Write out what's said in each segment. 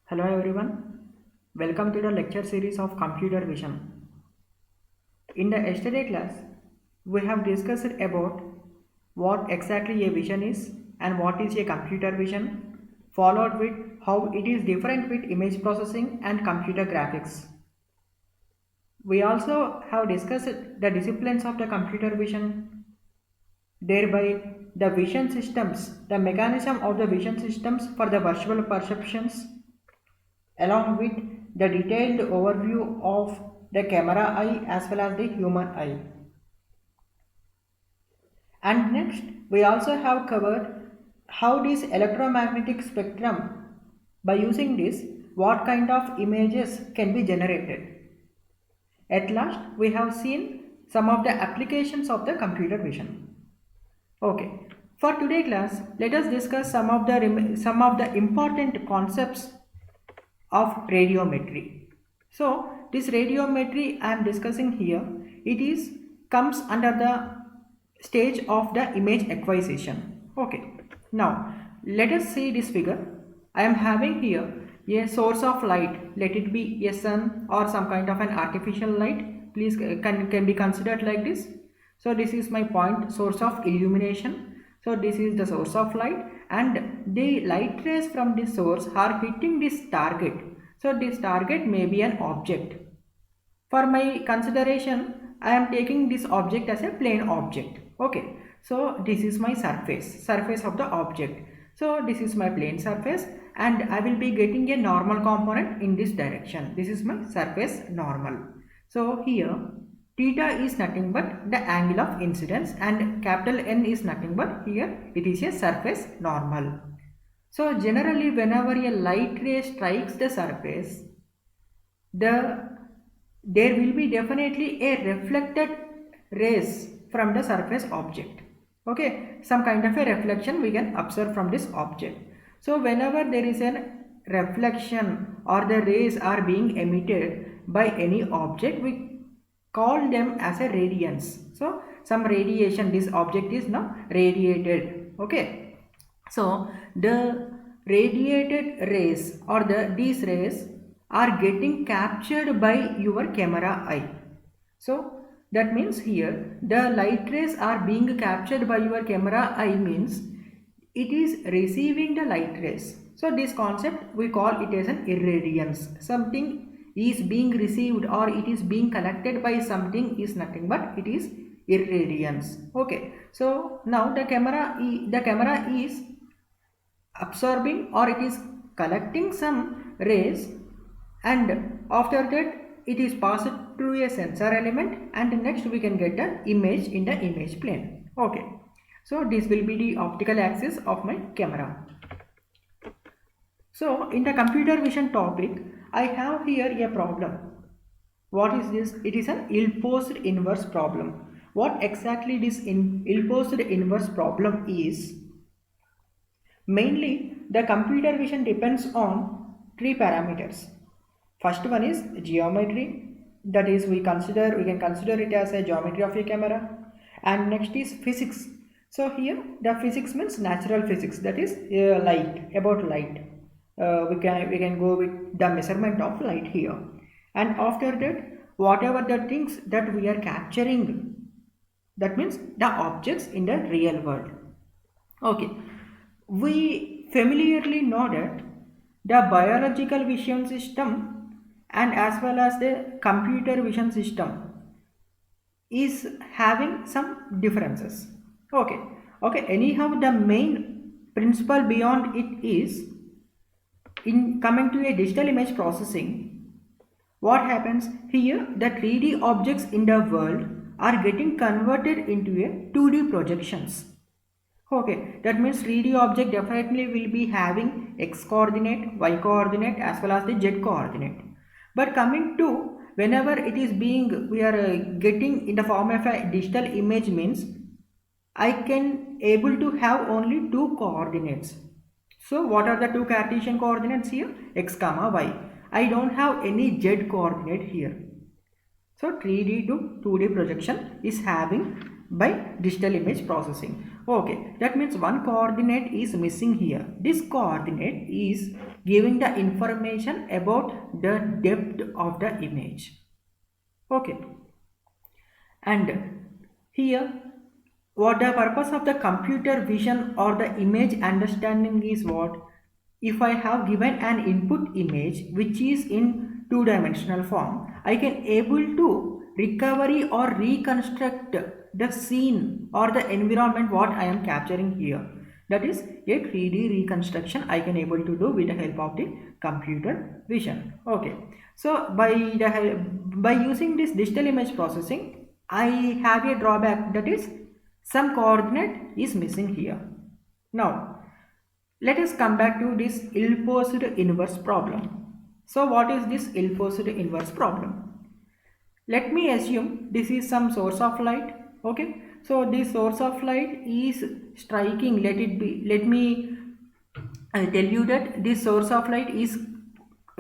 Hello everyone, welcome to the lecture series of computer vision. In the yesterday class, we have discussed about what exactly a vision is and what is a computer vision, followed with how it is different with image processing and computer graphics. We also have discussed the disciplines of the computer vision, thereby the vision systems, the mechanism of the vision systems for the virtual perceptions, along with the detailed overview of the camera eye as well as the human eye. And next, we also have covered how this electromagnetic spectrum, by using this, what kind of images can be generated. At last, we have seen some of the applications of the computer vision. Okay, for today class, let us discuss some of the important concepts of radiometry. So this radiometry I am discussing here, it is comes under the stage of the image acquisition. Okay, now let us see this figure. I am having here a source of light, let it be a sun or some kind of an artificial light, please can be considered like this. So this is my point source of illumination. So this is the source of light and the light rays from this source are hitting this target. So this target may be an object. For my consideration, I am taking this object as a plane object. Okay, so this is my surface of the object. So this is my plane surface and I will be getting a normal component in this direction. This is my surface normal. So here theta is nothing but the angle of incidence and capital N is nothing but here it is a surface normal. So generally whenever a light ray strikes the surface, there will be definitely a reflected rays from the surface object. Okay, some kind of a reflection we can observe from this object. So whenever there is a reflection or the rays are being emitted by any object, we call them as a radiance. So some radiation, this object is now radiated. Okay, so the radiated rays or these rays are getting captured by your camera eye. So that means here the light rays are being captured by your camera eye means it is receiving the light rays. So this concept we call it as an irradiance. Something is being received or it is being collected by something is nothing but it is irradiance. Okay, so now the camera is absorbing or it is collecting some rays and after that it is passed through a sensor element and next we can get the image in the image plane. Okay, so this will be the optical axis of my camera. So in the computer vision topic, I have here a problem. What is this? It is an ill-posed inverse problem. What exactly this ill-posed inverse problem is? Mainly, the computer vision depends on three parameters. First one is geometry, that is we can consider it as a geometry of a camera, and next is physics. So here the physics means natural physics, that is light, about light. We can go with the measurement of light here, and after that whatever the things that we are capturing, that means the objects in the real world. Okay, we familiarly know that the biological vision system and as well as the computer vision system is having some differences. Okay, anyhow the main principle beyond it is in coming to a digital image processing, what happens here, the 3D objects in the world are getting converted into a 2D projections. Okay, that means 3D object definitely will be having x coordinate, y coordinate as well as the z coordinate. But coming to whenever it is being we are getting in the form of a digital image means I can able to have only two coordinates. So what are the two Cartesian coordinates here? X comma y. I don't have any z coordinate here. So 3D to 2D projection is having by digital image processing. Okay, that means one coordinate is missing here. This coordinate is giving the information about the depth of the image. Okay, and here what the purpose of the computer vision or the image understanding is what? If I have given an input image which is in two-dimensional form, I can able to recovery or reconstruct the scene or the environment what I am capturing here. That is a 3D reconstruction I can able to do with the help of the computer vision. Okay, so by using this digital image processing, I have a drawback, that is some coordinate is missing here. Now let us come back to this ill-posed inverse problem. So what is this ill-posed inverse problem? Let me assume this is some source of light. Okay, so this source of light is striking, let me tell you that this source of light is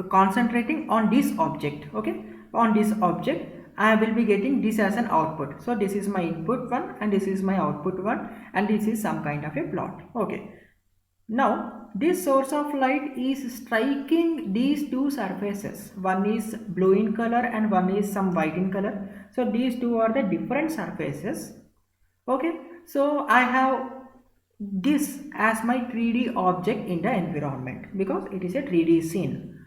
concentrating on this object. Okay, on this object I will be getting this as an output. So this is my input one and this is my output one, and this is some kind of a plot. Okay, now this source of light is striking these two surfaces. One is blue in color and one is some white in color. So these two are the different surfaces. Okay, so I have this as my 3D object in the environment because it is a 3D scene.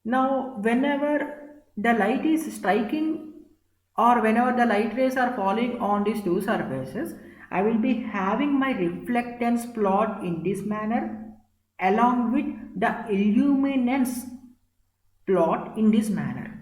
Now whenever the light is striking or whenever the light rays are falling on these two surfaces, I will be having my reflectance plot in this manner along with the illuminance plot in this manner,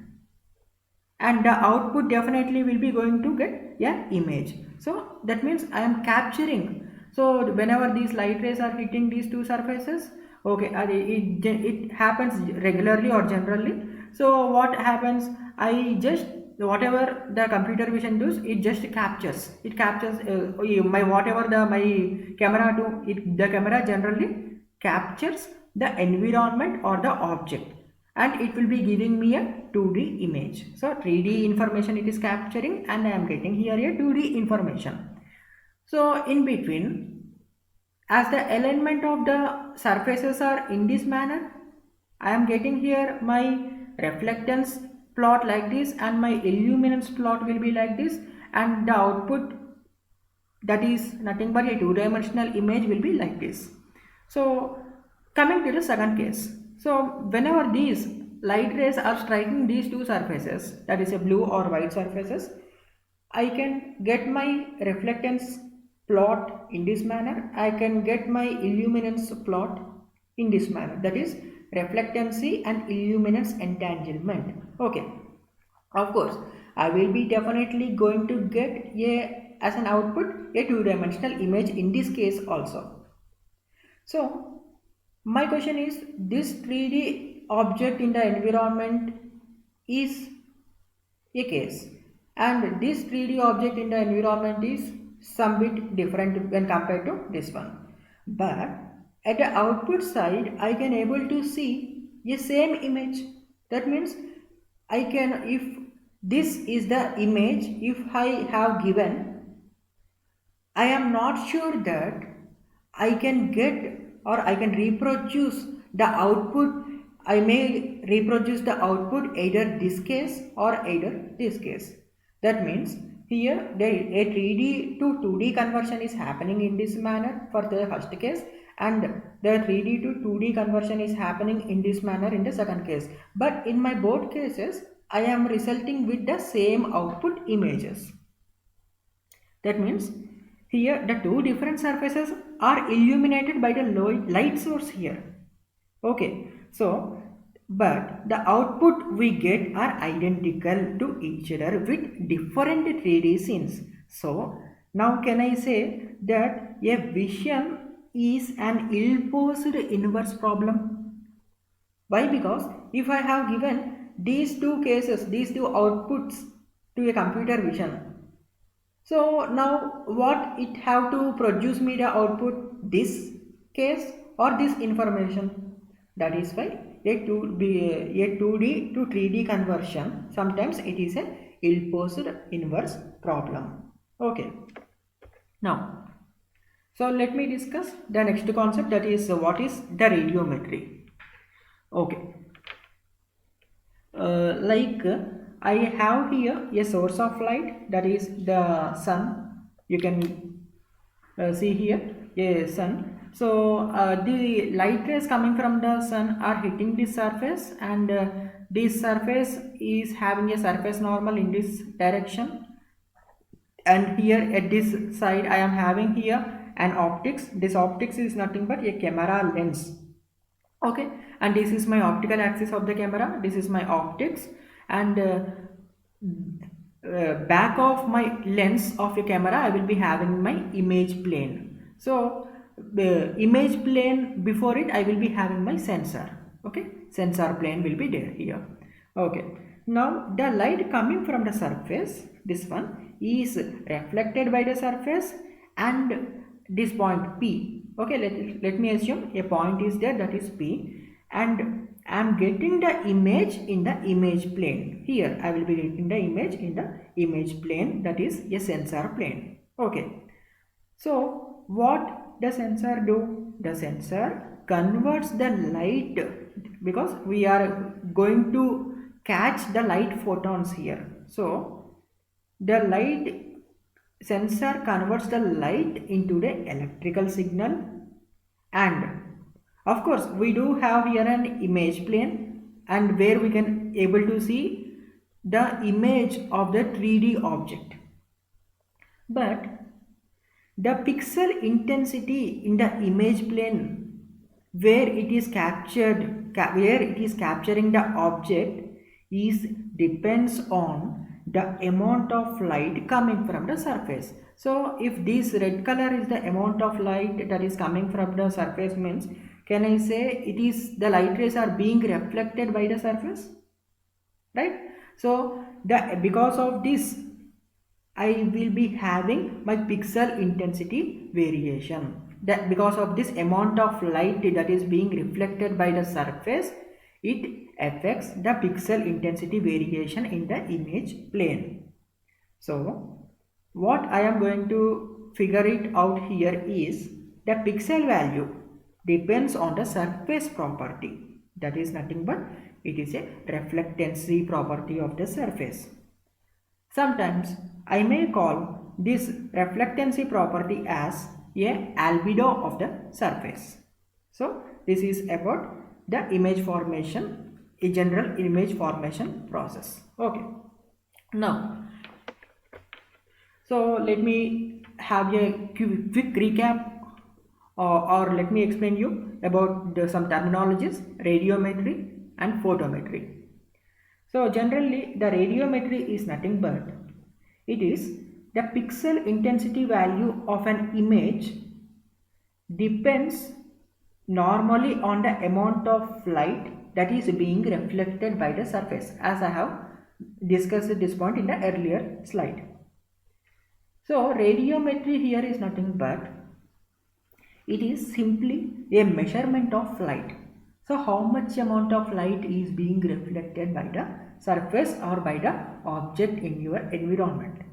and the output definitely will be going to get a image. So that means I am capturing, so whenever these light rays are hitting these two surfaces, okay, it happens regularly or generally. So what happens, I just whatever the computer vision does, it just captures, my whatever the my camera do, the camera generally captures the environment or the object, and it will be giving me a 2D image. So 3D information it is capturing and I am getting here a 2D information. So in between, as the alignment of the surfaces are in this manner, I am getting here my reflectance plot like this and my illuminance plot will be like this, and the output, that is nothing but a two-dimensional image, will be like this. So coming to the second case, so whenever these light rays are striking these two surfaces, that is a blue or white surfaces, I can get my reflectance plot in this manner, I can get my illuminance plot in this manner, that is reflectancy and illuminance entanglement. Okay, of course I will be definitely going to get a as an output a two-dimensional image in this case also. So my question is, this 3D object in the environment is a case, and this 3D object in the environment is some bit different when compared to this one, but at the output side I can able to see a same image. That means I can, if this is the image, if I have given, I am not sure that I can get or I can reproduce the output. I may reproduce the output either this case or either this case. That means here a 3D to 2D conversion is happening in this manner for the first case, and the 3D to 2D conversion is happening in this manner in the second case. But in my both cases, I am resulting with the same output images. That means here the two different surfaces are illuminated by the light source here. Okay, so but the output we get are identical to each other with different 3D scenes. So now can I say that a vision is an ill-posed inverse problem? Why? Because if I have given these two cases, these two outputs to a computer vision, so now what it have to produce me the output, this case or this information? That is why a 2D to 3D conversion, sometimes it is a ill-posed inverse problem. Okay. Now So let me discuss the next concept, that is what is the radiometry. Okay. Like I have here a source of light, that is the sun. You can see here a sun. So the light rays coming from the sun are hitting this surface, and this surface is having a surface normal in this direction, and here at this side I am having here an optics. This optics is nothing but a camera lens. Okay, and this is my optical axis of the camera, this is my optics, and back of my lens of a camera I will be having my image plane. So the image plane, before it I will be having my sensor. Okay, sensor plane will be there here. Okay, now the light coming from the surface, this one is reflected by the surface, and this point P. Okay, let me assume a point is there, that is P, and I am getting the image in the image plane. Here I will be getting the image in the image plane, that is a sensor plane. Okay, so what the sensor do? The sensor converts the light, because we are going to catch the light photons here. So the light sensor converts the light into the electrical signal, and of course we do have here an image plane, and where we can able to see the image of the 3D object. But the pixel intensity in the image plane, where it is where it is capturing the object, is depends on the amount of light coming from the surface. So if this red color is the amount of light that is coming from the surface, means can I say it is the light rays are being reflected by the surface, right? So because of this I will be having my pixel intensity variation. That because of this amount of light that is being reflected by the surface, it affects the pixel intensity variation in the image plane. So what I am going to figure it out here is the pixel value depends on the surface property. That is nothing but it is a reflectancy property of the surface. Sometimes I may call this reflectancy property as a albedo of the surface. So this is about the image formation, a general image formation process. Okay. Now, so let me have a quick recap, or let me explain you about some terminologies: radiometry and photometry. So generally the radiometry is nothing but it is the pixel intensity value of an image depends normally on the amount of light that is being reflected by the surface, as I have discussed this point in the earlier slide. So radiometry here is nothing but it is simply a measurement of light. So how much amount of light is being reflected by the surface or by the object in your environment.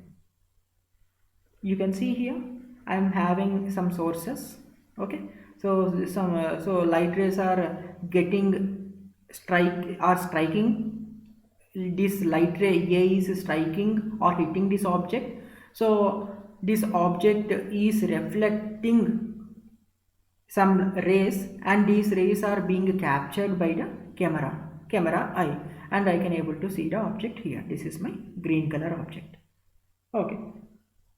You can see here I am having some sources. Okay, so so light rays are striking. This light ray A is striking or hitting this object. So this object is reflecting some rays, and these rays are being captured by the camera eye, and I can able to see the object here. This is my green color object. Okay,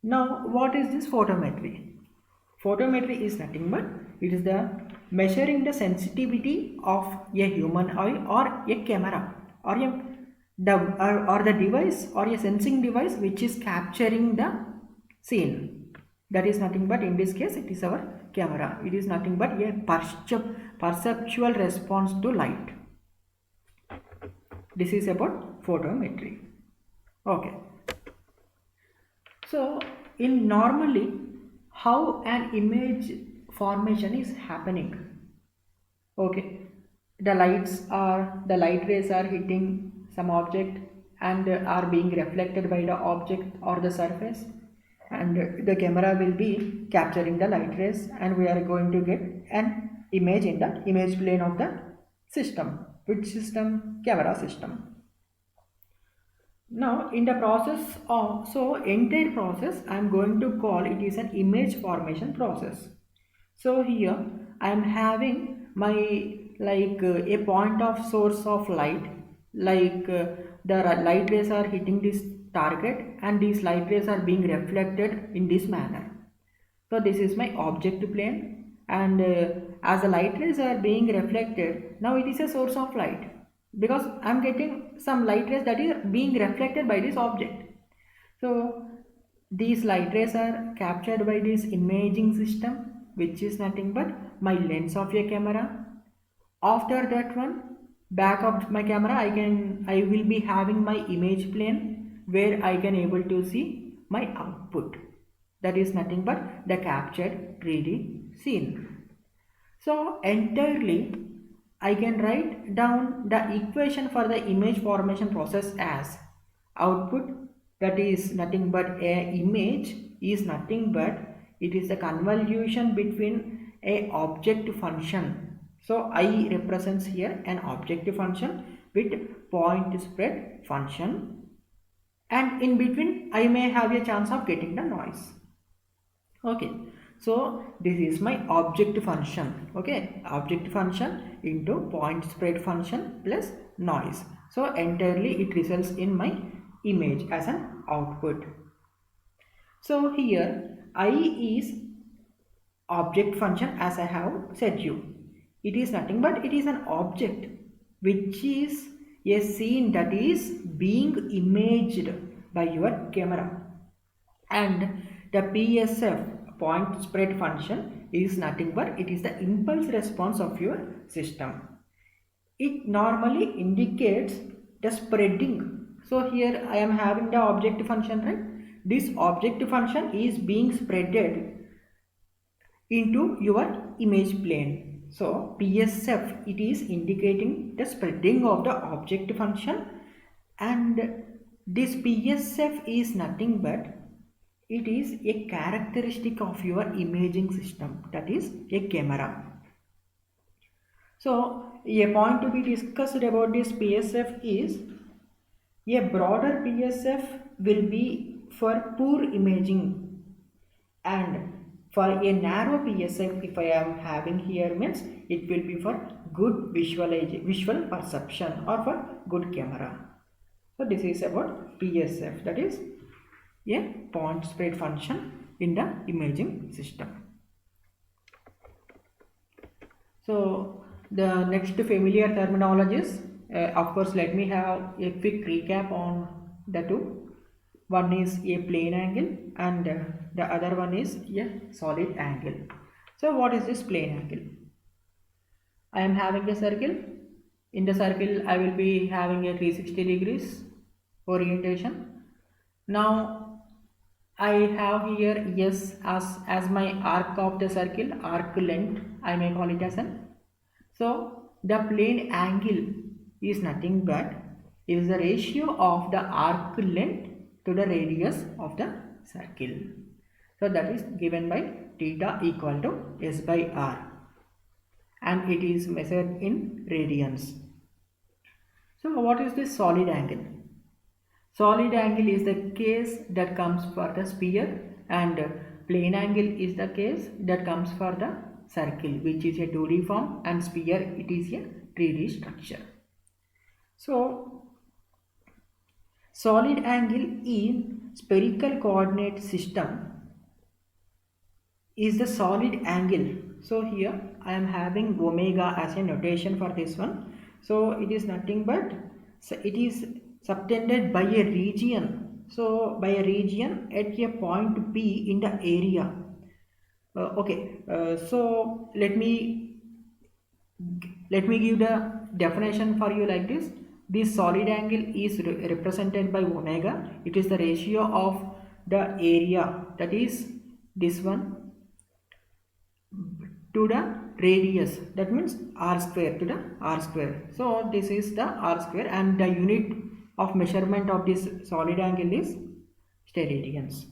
now what is this photometry? Photometry is nothing but it is the measuring the sensitivity of a human eye or a camera or the device or a sensing device which is capturing the scene. That is nothing but in this case it is our camera. It is nothing but a perceptual response to light. This is about photometry. Okay, so in normally how an image formation is happening. Okay, the light rays are hitting some object and are being reflected by the object or the surface, and the camera will be capturing the light rays, and we are going to get an image in the image plane of the system. Which system? Camera system. Now in the process of, so entire process I am going to call it is an image formation process. So here I am having my a point of source of light, the light rays are hitting this target and these light rays are being reflected in this manner. So this is my object plane, and as the light rays are being reflected, now it is a source of light because I am getting some light rays that is being reflected by this object. So these light rays are captured by this imaging system, which is nothing but my lens of a camera. After that one, back of my camera, I will be having my image plane where I can able to see my output. That is nothing but the captured 3D scene. So entirely I can write down the equation for the image formation process as output, that is nothing but a image is nothing but it is a convolution between a object function. So I represents here an object function with point spread function, and in between I may have a chance of getting the noise. Okay, so this is my object function. Okay, object function into point spread function plus noise. So entirely it results in my image as an output. So here I is object function, as I have said you. It is nothing but it is an object which is a scene that is being imaged by your camera, and the PSF point spread function is nothing but it is the impulse response of your system. It normally indicates the spreading. So here I am having the object function, right? This object function is being spreaded into your image plane. So PSF, it is indicating the spreading of the object function, and this PSF is nothing but it is a characteristic of your imaging system, that is a camera. So a point to be discussed about this PSF is a broader PSF will be for poor imaging, and for a narrow PSF if I am having here means it will be for good visual perception or for good camera. So this is about PSF, that is a point spread function in the imaging system. So the next familiar terminologies, of course let me have a quick recap on the two. One is a plane angle and the other one is a solid angle. So what is this plane angle? I am having a circle. In the circle I will be having a 360 degrees orientation. Now I have here S as my arc of the circle, arc length I may call it as an. So the plane angle is nothing but is the ratio of the arc length to the radius of the circle. So that is given by theta equal to S by R, and it is measured in radians. So what is this solid angle? Solid angle is the case that comes for the sphere, and plane angle is the case that comes for the circle, which is a 2D form, and sphere it is a 3D structure. So solid angle in spherical coordinate system is the solid angle. So here I am having omega as a notation for this one. So it is nothing but it is subtended by a region. So by a region at a point P in the area. So let me give the definition for you like this. This solid angle is represented by omega. It is the ratio of the area, that is this one, to the radius, that means r square to the r square. So this is the r square, and the unit of measurement of this solid angle is steradians.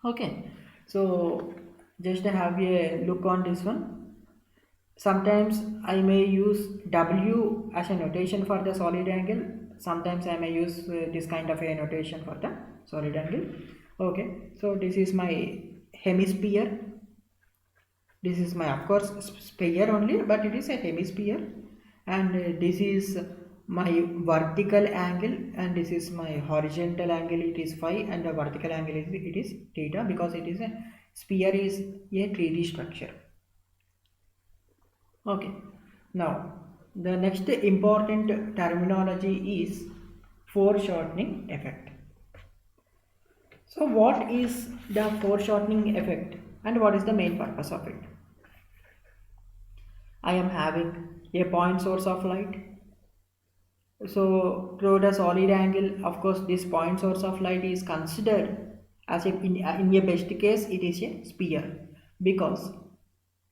Okay, so just have a look on this one. Sometimes I may use W as a notation for the solid angle. Sometimes I may use this kind of a notation for the solid angle. Okay, so this is my hemisphere. This is my, of course, sphere only, but it is a hemisphere. And this is my vertical angle, and this is my horizontal angle. It is phi, and the vertical angle is, it is theta, because it is a sphere is a 3D structure. Okay, now the next important terminology is foreshortening effect. So what is the foreshortening effect and what is the main purpose of it? I am having a point source of light. So through the solid angle, of course, this point source of light is considered as in a best case it is a sphere, because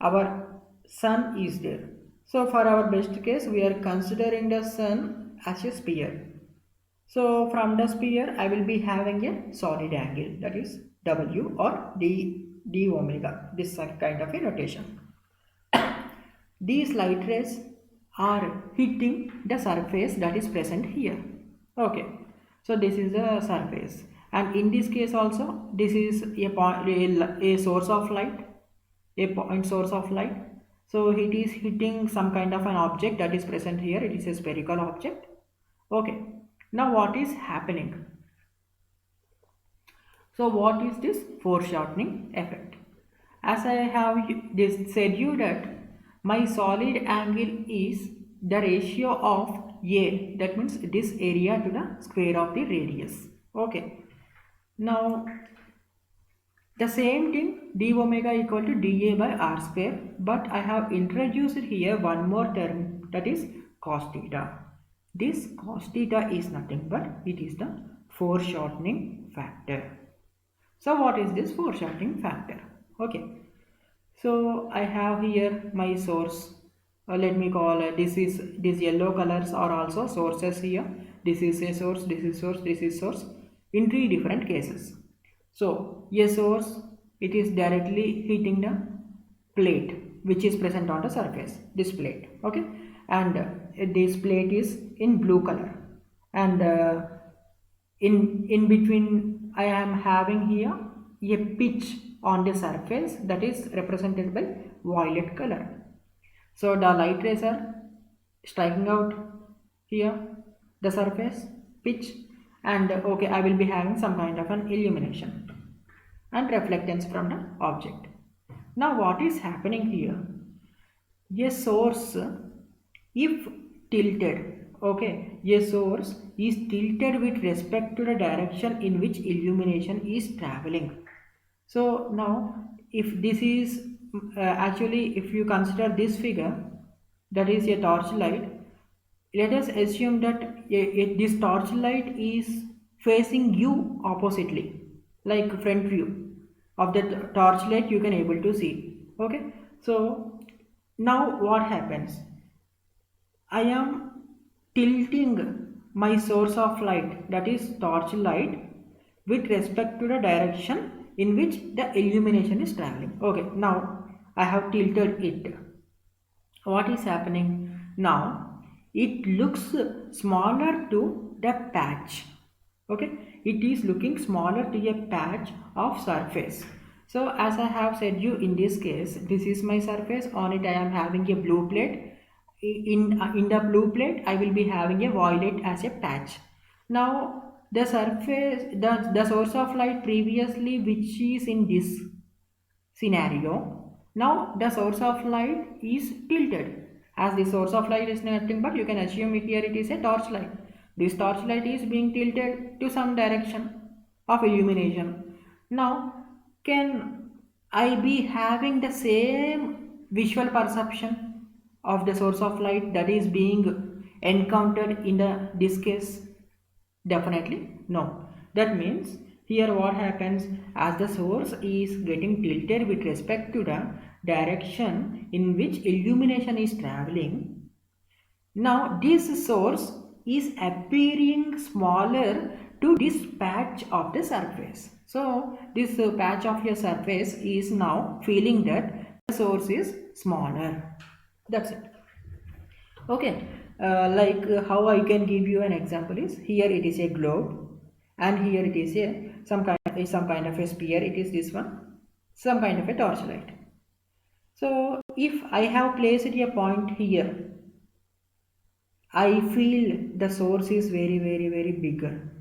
our sun is there. So for our best case, we are considering the sun as a sphere. So from the sphere, I will be having a solid angle, that is W or d omega, this kind of a notation. These light rays are hitting the surface that is present here. Okay, so this is the surface, and in this case also this is a source of light, a point source of light. So it is hitting some kind of an object that is present here. It is a spherical object. Okay, now what is happening? So what is this foreshortening effect? As I have said you that my solid angle is the ratio of A, that means this area to the square of the radius. Okay. Now the same thing, d omega equal to dA by r square, but I have introduced here one more term, that is cos theta. This cos theta is nothing but it is the foreshortening factor. So what is this foreshortening factor? Okay, so I have here my source. Let me call these yellow colors are also sources here. This is a source, this is source, this is source, in three different cases. So a source, it is directly hitting the plate which is present on the surface, this plate. Okay, and this plate is in blue color, and in between I am having here a pitch on the surface that is represented by violet color. So the light rays are striking out here the surface pitch, and okay, I will be having some kind of an illumination and reflectance from the object. Now what is happening here? A source, if tilted, okay, a source is tilted with respect to the direction in which illumination is traveling. So now if this is actually, if you consider this figure, that is a torchlight, let us assume that this torchlight is facing you oppositely, like front view of the torchlight you can able to see. Okay, so now what happens? I am tilting my source of light, that is torchlight, with respect to the direction in which the illumination is traveling. Okay, now I have tilted it. What is happening? Now it looks smaller to the patch. Okay, it is looking smaller to a patch of surface. So as I have said you, in this case, this is my surface. On it I am having a blue plate. In the blue plate I will be having a violet as a patch. Now the surface, the source of light previously which is in this scenario, now the source of light is tilted. As the source of light is nothing but, you can assume here it is a torchlight. This torchlight is being tilted to some direction of illumination. Now can I be having the same visual perception of the source of light that is being encountered in this case? Definitely no. That means here what happens, as the source is getting tilted with respect to the direction in which illumination is traveling, now this source is appearing smaller to this patch of the surface. So this patch of your surface is now feeling that the source is smaller. That's it. Okay, how I can give you an example is, here it is a globe, and here it is a some kind of a sphere. It is this one, some kind of a torchlight. So if I have placed a point here, I feel the source is very bigger.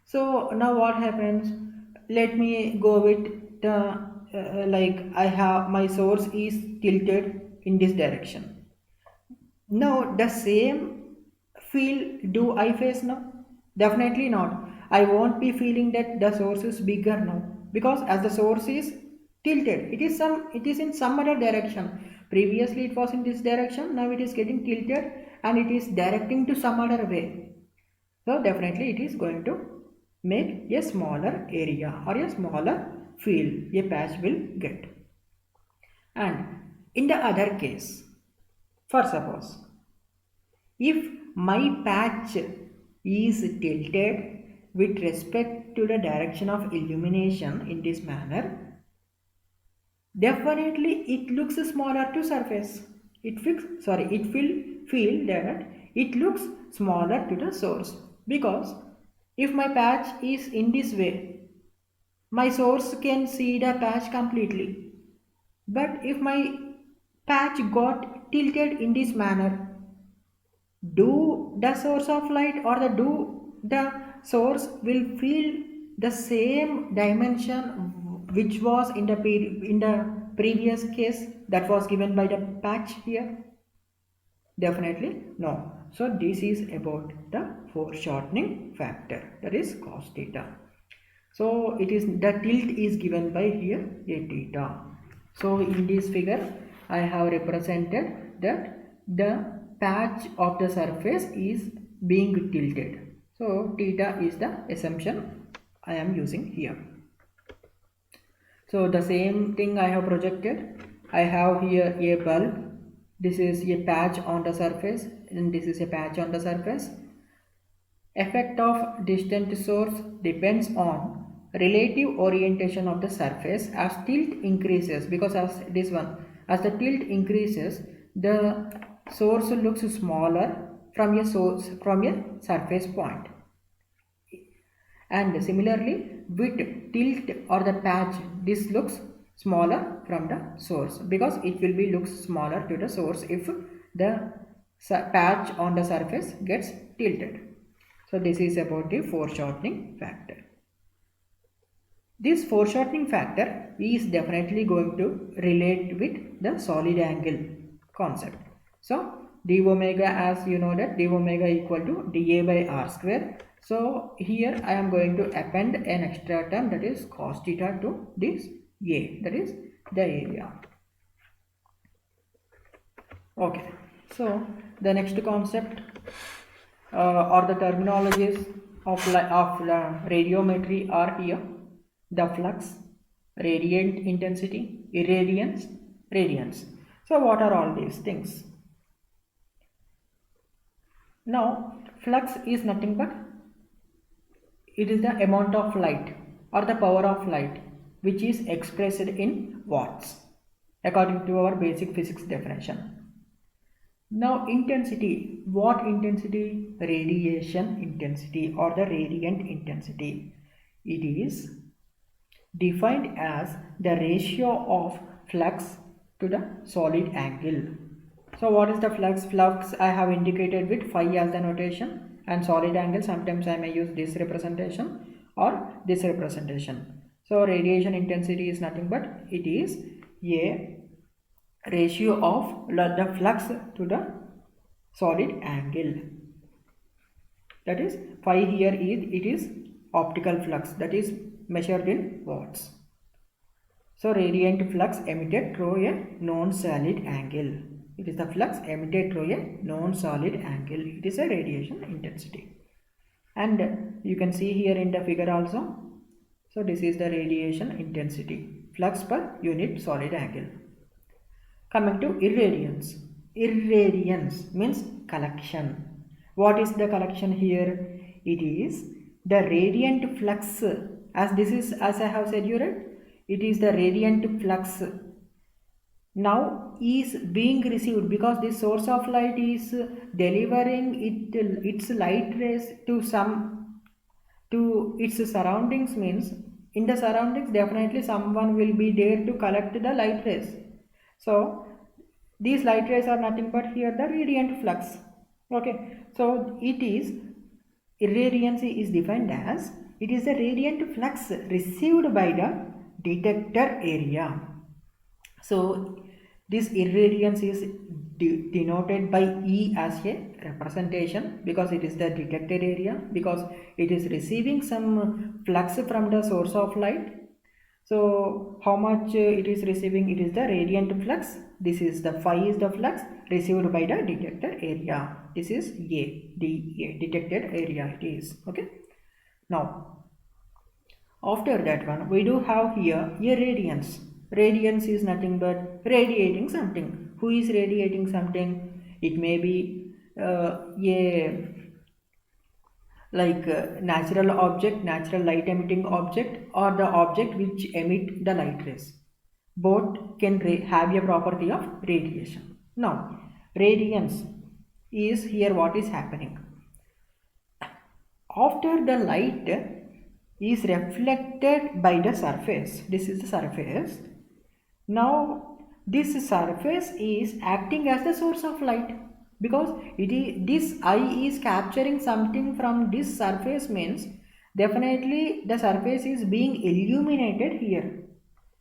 So now what happens? Let me go with the I have my source is tilted in this direction. Now the same feel do I face now? Definitely not. I won't be feeling that the source is bigger now, because as the source is tilted, it is in some other direction. Previously it was in this direction, now it is getting tilted and it is directing to some other way. So definitely it is going to make a smaller area or a smaller field a patch will get. And in the other case, for suppose, if my patch is tilted with respect to the direction of illumination in this manner, definitely it looks smaller to surface. It will feel that it looks smaller to the source, because if my patch is in this way, my source can see the patch completely. But if my patch got tilted in this manner, do the source of light or the source will feel the same dimension which was in the previous case that was given by the patch here? Definitely no. So this is about the foreshortening factor, that is cos theta. So it is the tilt is given by here a theta. So in this figure I have represented that the patch of the surface is being tilted. So theta is the assumption I am using here. So the same thing I have projected. I have here a bulb. This is a patch on the surface and this is a patch on the surface. Effect of distant source depends on relative orientation of the surface as tilt increases, because as the tilt increases, the source looks smaller from a surface point. And similarly with tilt or the patch, this looks smaller from the source, because it will be looks smaller to the source if the patch on the surface gets tilted. So this is about the foreshortening factor. This foreshortening factor is definitely going to relate with the solid angle concept. So d omega, as you know that d omega equal to dA by r square. So here I am going to append an extra term, that is cos theta, to this A, that is the area. Okay, so the next concept or the terminologies of radiometry are here: the flux, radiant intensity, irradiance, radiance. So what are all these things? Now flux is nothing but it is the amount of light or the power of light which is expressed in watts according to our basic physics definition. Now intensity, what intensity? Radiation intensity or the radiant intensity. It is defined as the ratio of flux to the solid angle. So what is the flux? Flux I have indicated with phi as the notation, and solid angle sometimes I may use this representation or this representation. So radiation intensity is nothing but it is a ratio of the flux to the solid angle. That is phi here it is optical flux, that is measured in watts. So radiant flux emitted through a non-solid angle. It is the flux emitted through a non-solid angle. It is a radiation intensity. And you can see here in the figure also. So this is the radiation intensity, flux per unit solid angle. Coming to irradiance. Irradiance means collection. What is the collection here? It is the radiant flux, as this is, as I have said you right, it is the radiant flux now is being received, because this source of light is delivering its light rays to its surroundings. Means in the surroundings definitely someone will be there to collect the light rays. So these light rays are nothing but here the radiant flux. Okay, so it is irradiance is defined as it is the radiant flux received by the detector area. So this irradiance is denoted by E as a representation, because it is the detected area, because it is receiving some flux from the source of light. So how much it is receiving? It is the radiant flux. This is the phi is the flux received by the detector area. This is the detected area it is. Okay. Now after that one, we do have here a radiance. Radiance is nothing but radiating something. Who is radiating something? It may be a natural object, natural light emitting object, or the object which emit the light rays. Both can have a property of radiation. Now, radiance is here what is happening. After the light is reflected by the surface, this is the surface. Now this surface is acting as the source of light, because this eye is capturing something from this surface. Means definitely the surface is being illuminated here.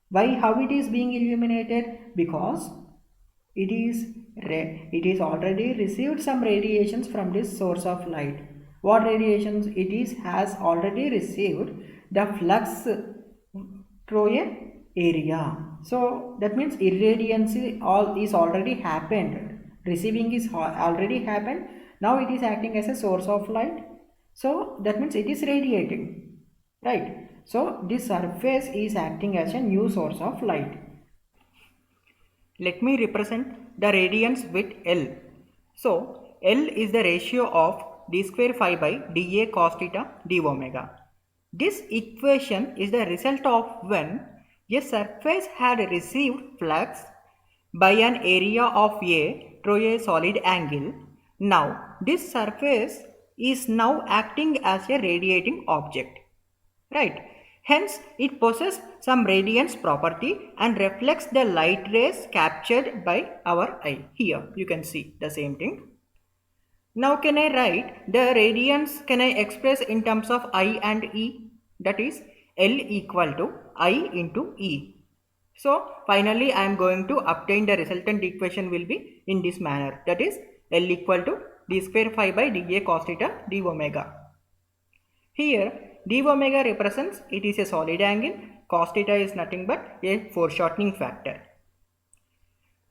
Why? How it is being illuminated? Because it is already received some radiations from this source of light. What radiations it is has already received? The flux through a area. So that means irradiance is already happened. Receiving is already happened. Now it is acting as a source of light. So that means it is radiating, right? So this surface is acting as a new source of light. Let me represent the radiance with L. So L is the ratio of d square phi by dA cos theta d omega. This equation is the result of when a surface had received flux by an area of A through a solid angle. Now this surface is now acting as a radiating object, right? Hence it possesses some radiance property and reflects the light rays captured by our eye. Here you can see the same thing. Now can I write the radiance, can I express in terms of I and E? That is L equal to I into E. So finally I am going to obtain the resultant equation will be in this manner. That is L equal to d square phi by dA cos theta d omega. Here d omega represents it is a solid angle, cos theta is nothing but a foreshortening factor.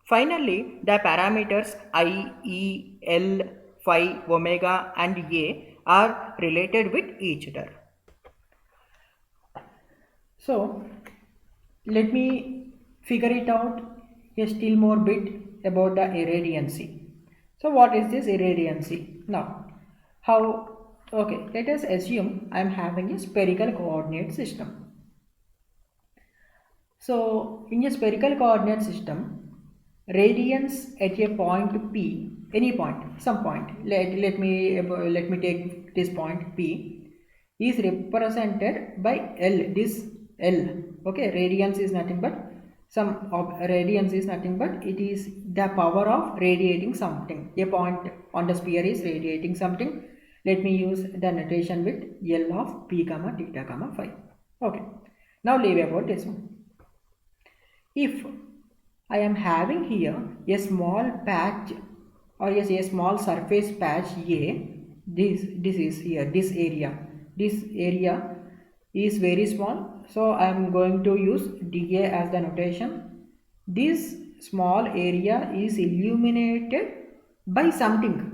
Finally, the parameters I, E, L, phi, omega and A are related with each other. So let me figure it out a still more bit about the irradiancy. So what is this irradiancy? Now, how? Okay, let us assume I am having a spherical coordinate system. So in a spherical coordinate system, radiance at a point P, any point, some point, let me take this point P, is represented by L. This L, okay, radiance is nothing but radiance is nothing but it is the power of radiating something. A point on the sphere is radiating something. Let me use the notation with L of P comma theta comma phi. Okay, now leave about this one. If I am having here a small patch or yes, a small surface patch A, this is here, this area is very small, so I am going to use dA as the notation. This small area is illuminated by something.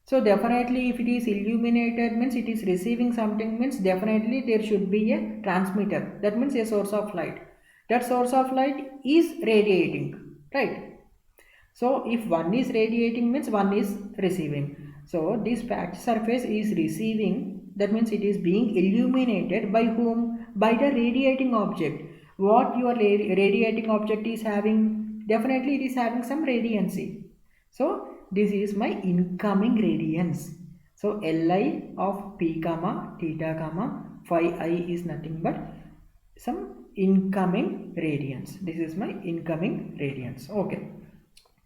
So definitely if it is illuminated means it is receiving something, means definitely there should be a transmitter, that means a source of light. That source of light is radiating, right? So if one is radiating means one is receiving. So this patch surface is receiving That means it is being illuminated by whom? By the radiating object. What your radiating object is having? Definitely it is having some radiancy. So this is my incoming radiance. So Li of p comma theta comma phi I is nothing but some incoming radiance. This is my incoming radiance. Okay.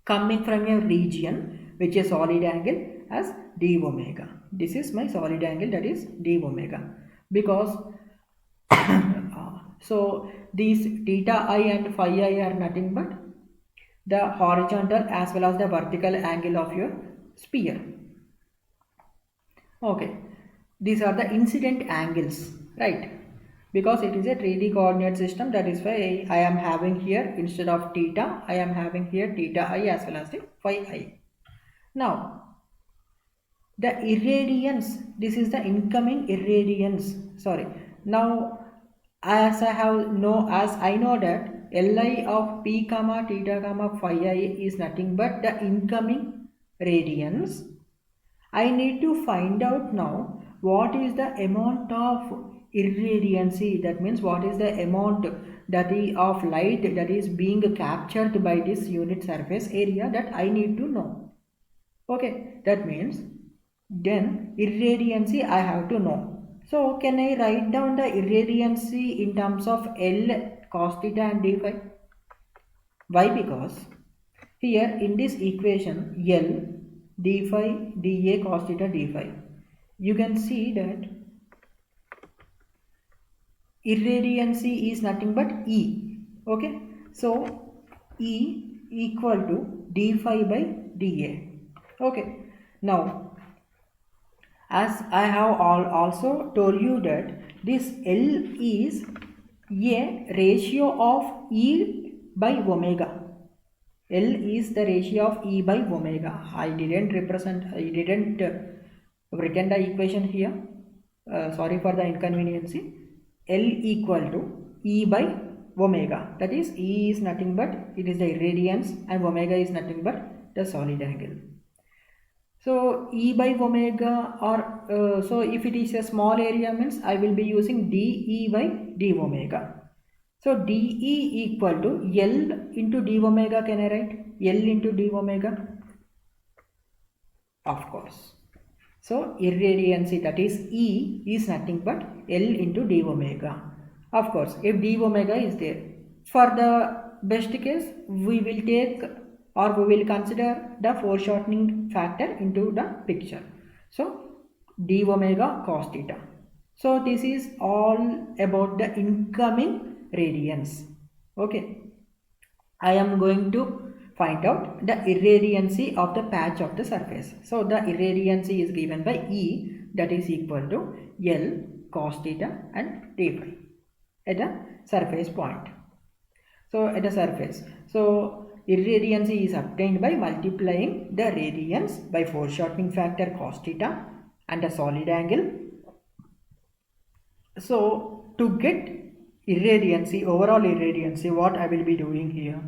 Coming from a region which is solid angle as d omega. This is my solid angle, that is d omega. Because so these theta I and phi I are nothing but the horizontal as well as the vertical angle of your sphere. Okay, these are the incident angles, right? Because it is a 3D coordinate system, that is why I am having here, instead of theta, I am having here theta I as well as the phi I. Now, the irradiance, this is the incoming irradiance. Sorry. Now, as I know that Li of p comma theta comma phi I is nothing but the incoming radiance. I need to find out now what is the amount of irradiancy. That means what is the amount that is of light that is being captured by this unit surface area, that I need to know. Okay, that means then irradiancy I have to know. So can I write down the irradiancy in terms of L cos theta and d phi? Why? Because here in this equation L d phi dA cos theta d phi, you can see that irradiancy is nothing but E. Okay, so E equal to d phi by dA. Okay, now as I have also told you that this L is a ratio of E by omega. L is the ratio of E by omega. I didn't written the equation here. Sorry for the inconveniency. L equal to E by omega. That is, E is nothing but it is the irradiance and omega is nothing but the solid angle. So E by omega, or so if it is a small area means I will be using dE by d omega. So dE equal to L into d omega. Can I write L into d omega? Of course. So irradiancy, that is E, is nothing but L into d omega. Of course, if d omega is there, for the best case we will take or we will consider the foreshortening factor into the picture. So d omega cos theta. So this is all about the incoming radiance. Okay, I am going to find out the irradiancy of the patch of the surface. So the irradiancy is given by E, that is equal to L cos theta and d phi at the surface point. So at the surface, so irradiancy is obtained by multiplying the radiance by foreshortening factor cos theta and the solid angle. So to get irradiancy, overall irradiancy, what I will be doing here,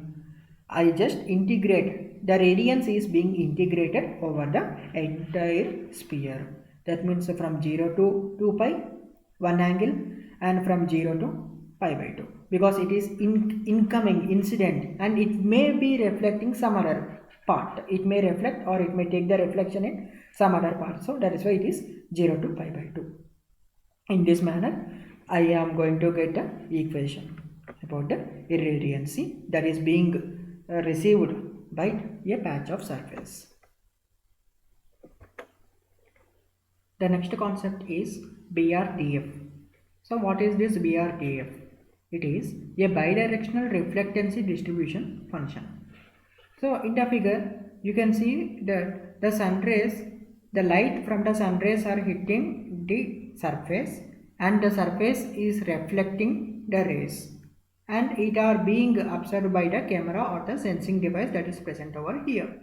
I just integrate, the radiance is being integrated over the entire sphere. That means from 0 to 2 pi one angle, and from 0 to pi by 2, because it is incoming incident and it may be reflecting some other part. It may reflect or it may take the reflection in some other part. So that is why it is 0 to pi by 2. In this manner, I am going to get the equation about the irradiancy that is being received by a patch of surface. The next concept is BRDF. So what is this BRDF? It is a bidirectional reflectancy distribution function. So in the figure, you can see that the sun rays, the light from the sun rays are hitting the surface and the surface is reflecting the rays, and it are being observed by the camera or the sensing device that is present over here.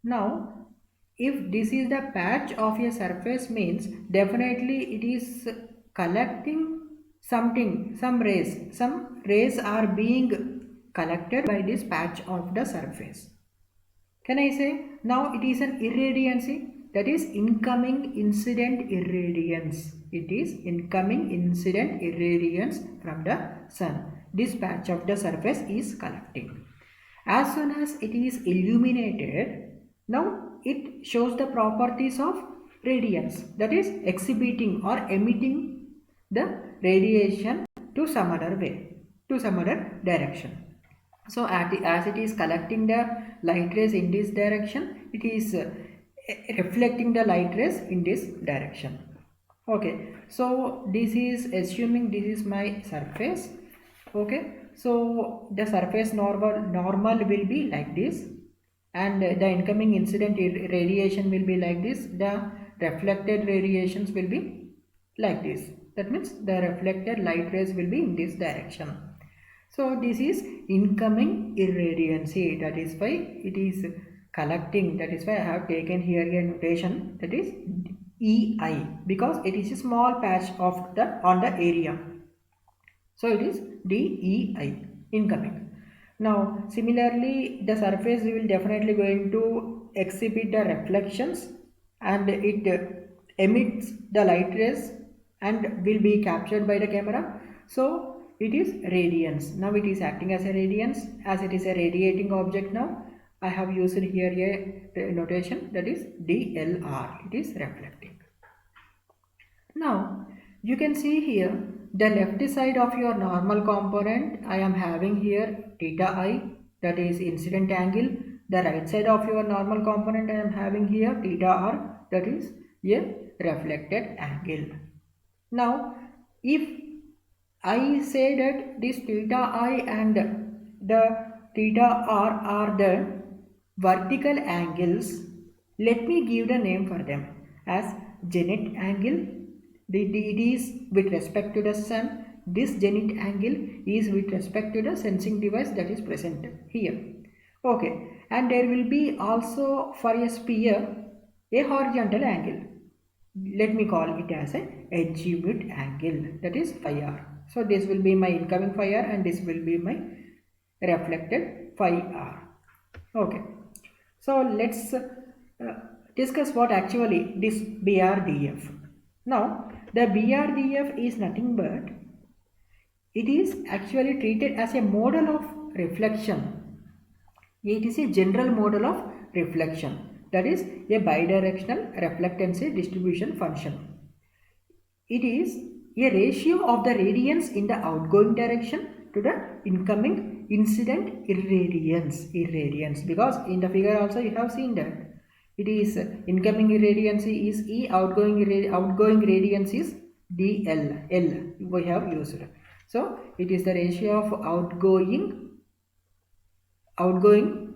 Now, if this is the patch of a surface means definitely it is collecting something, some rays are being collected by this patch of the surface. Can I say now it is an irradiancy? that is incoming incident irradiance. It is incoming incident irradiance from the sun. This patch of the surface is collecting. As soon as it is illuminated, now it shows the properties of radiance, that is exhibiting or emitting the radiation to some other way, to some other direction. So as it is collecting the light rays in this direction, it is reflecting the light rays in this direction. Okay, so this is assuming this is my surface. Okay, so the surface normal will be like this, and the incoming incident radiation will be like this. The reflected radiations will be like this. That means the reflected light rays will be in this direction. So this is incoming irradiance. That is why it is collecting. That is why I have taken here a notation, that is EI, because it is a small patch of the on the area. So it is DEI, incoming. Now similarly, the surface will definitely going to exhibit the reflections, and it emits the light rays and will be captured by the camera. So it is radiance. Now it is acting as a radiance, as it is a radiating object. Now I have used here a notation, that is DLR. It is reflecting. Now you can see here the left side of your normal component. I am having here theta I, that is incident angle. The right side of your normal component I am having here theta R, that is a reflected angle. Now if I say that this theta I and the theta R are the vertical angles, let me give the name for them as zenith angle. It is with respect to the sun. This zenith angle is with respect to the sensing device that is present here. Okay, and there will be also for a sphere a horizontal angle. Let me call it as a azimut angle, that is phi r. So this will be my incoming phi r and this will be my reflected phi r. Okay, so let's discuss what actually this BRDF. Now the BRDF is nothing but it is actually treated as a model of reflection. It is a general model of reflection, that is a bidirectional reflectancy distribution function. It is a ratio of the radiance in the outgoing direction to the incoming incident irradiance, because in the figure also you have seen that it is incoming irradiance is E, outgoing radiance is DL, L we have used. So it is the ratio of outgoing,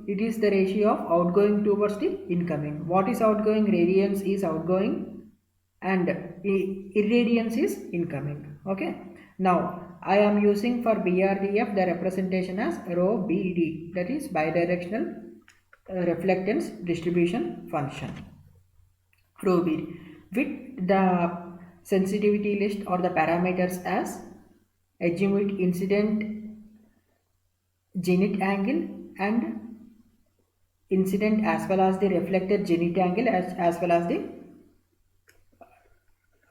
it is the ratio of outgoing towards the incoming. What is outgoing? Radiance is outgoing and irradiance is incoming. Okay, now I am using for BRDF the representation as rho BD, that is bidirectional reflectance distribution function, rho BD, with the sensitivity list or the parameters as azimut incident zenith angle and incident as well as the reflected zenith angle as well as the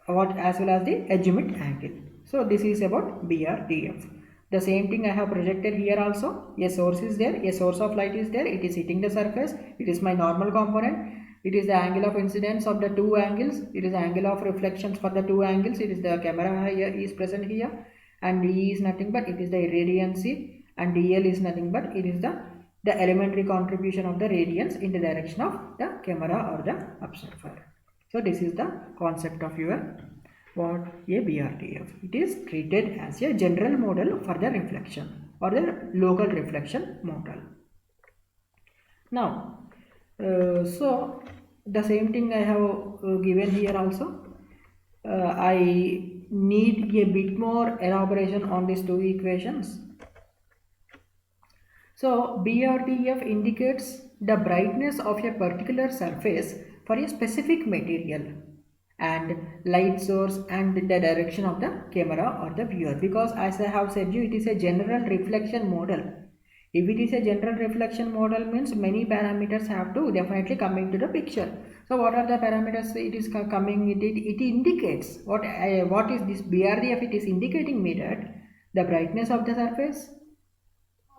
azimut angle. So this is about BRDF. The same thing I have projected here also. A source is there, a source of light is there, it is hitting the surface, it is my normal component, it is the angle of incidence of the two angles, it is the angle of reflections for the two angles, it is the camera here is present here, and D is nothing but it is the irradiancy, and DL is nothing but it is the elementary contribution of the radiance in the direction of the camera or the observer. So this is the concept of your a BRDF. It is treated as a general model for the reflection or the local reflection model. Now, so the same thing I have given here also. I need a bit more elaboration on these two equations. So BRDF indicates the brightness of a particular surface for a specific material and light source and the direction of the camera or the viewer, because as I have said you, it is a general reflection model. If it is a general reflection model, means many parameters have to definitely come into the picture. So what are the parameters it is coming? It indicates what is this BRDF? It is indicating me that the brightness of the surface,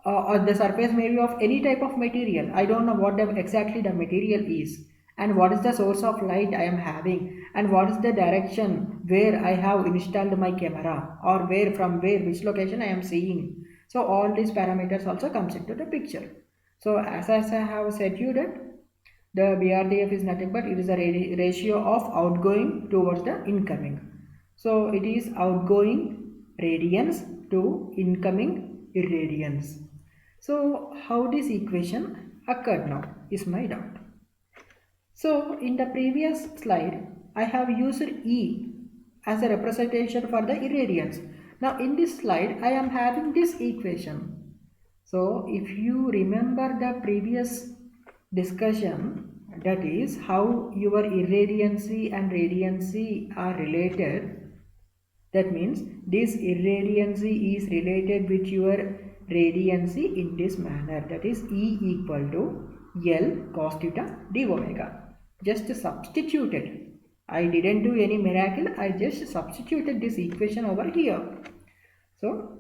or the surface may be of any type of material. I don't know what exactly the material is, and what is the source of light I am having, and what is the direction where I have installed my camera, or where from where which location I am seeing. So all these parameters also comes into the picture. So as I have said you that the BRDF is nothing but it is a ratio of outgoing towards the incoming. So it is outgoing radiance to incoming irradiance. So how this equation occurred now is my doubt. So in the previous slide, I have used E as a representation for the irradiance. Now in this slide, I am having this equation. So if you remember the previous discussion, that is how your irradiancy and radiancy are related. That means this irradiancy is related with your radiancy in this manner. That is E equal to L cos theta d omega. Just substituted. I didn't do any miracle. I just substituted this equation over here. So